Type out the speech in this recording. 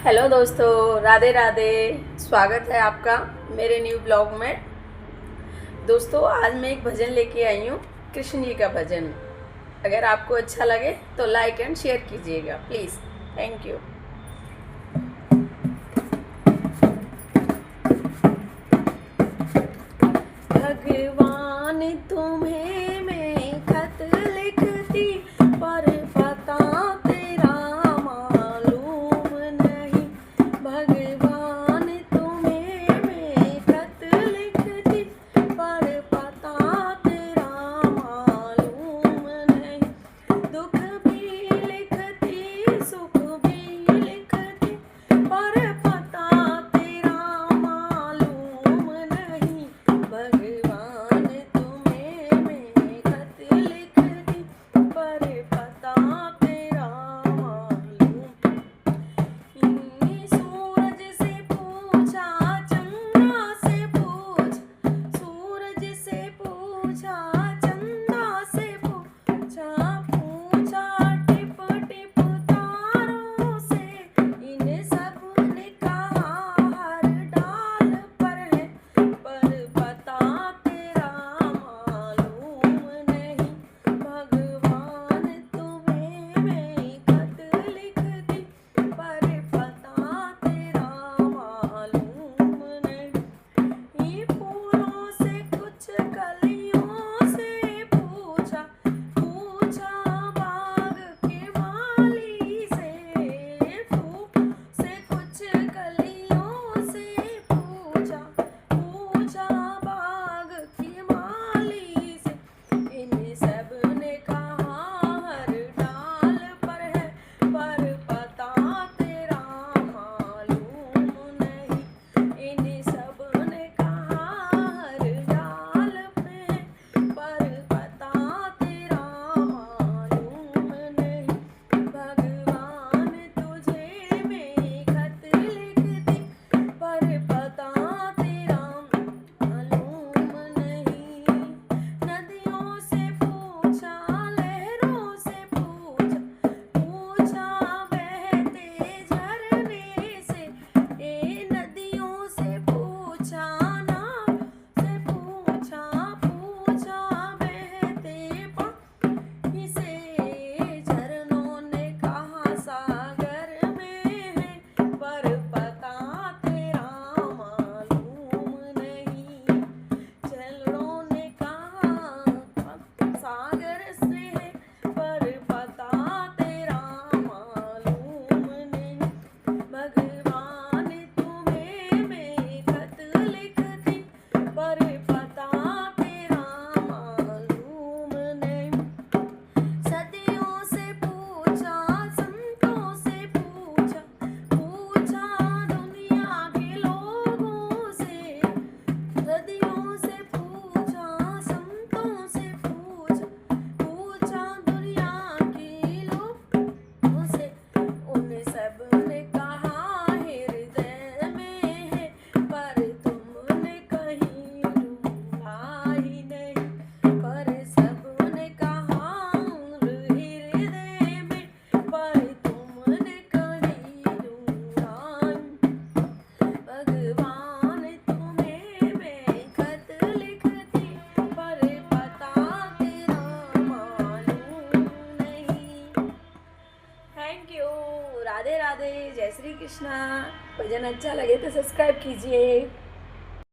Hello दोस्तों, राधे राधे। स्वागत है आपका मेरे न्यू ब्लॉग में। दोस्तों, आज मैं एक भजन लेके आई हूँ, कृष्ण जी का भजन। अगर आपको अच्छा लगे तो लाइक एंड शेयर कीजिएगा प्लीज़। Thank you. भगवान तुम्हें मैं खत लिखती, पर पता तेरा मालूम नहीं। भगवान तुम्हें मैं खत लिखती, पर पता तेरा मालूम नहीं। दुख भी लिखती, सुख भी लिखती, पर पता तेरा मालूम नहीं। भगवान तुम्हें मैं खत लिखती, पर पता तेरा मालूम। सूरज से पूछा, चंदा से पूछ, सूरज से पूछा, चंदा से पूछा, पूछा टिप टिप तारों से। इन सब ने कहा हर डाल पर है, पर पता तेरा मालूम नहीं। भगवान तुम्हें मैं खत लिखती, पर पता तेरा मालूम नहीं। ये फूलों से कुछ कलियों से पूछा, पूछा बाग के माली से। फूल से कुछ कलियों से पूछा, पूछा बाग की माली से। इन सब ने कहा हर डाल पर है, पर पता तेरा मालूम नहीं। इन सब ने कहा हर डाल पे है, पर पता तेरा मालूम नहीं। भगवान तुझे मैं खत लिखती, पर पता तेरा मालूम नहीं। नदियों से पूछा, लहरों से पूछा, पूछा बहते झरने से। ए नदियों से पूछा, नाव से पूछा, पूछा बहते पानी से। झरनों ने कहा सागर में है, पर पता तेरा मालूम नहीं। झरनों ने कहा सागर से है, पर पता तेरा मालूम नहीं। भगवान तुम्हें मैं खत लिखती, पर पता तेरा मालूम नहीं। सदियों से पूछा, संतों से पूछा, पूछा दुनिया के लोगों से। सदियों से पूछा, संतों से पूछा, पूछा दुनिया के लोगों से। उन सब ने कहा हृदय में है, पर तुमने कहीं ढूंढा ही नहीं। पर सब ने कहा हृदय में, पर तुमने कहीं ढूंढा नहीं। भगवान तुम्हें मैं खत लिखती, पर पता तेरा मालूम नहीं। Thank you. राधे राधे। जय श्री कृष्णा। भजन अच्छा लगे तो सब्सक्राइब कीजिए।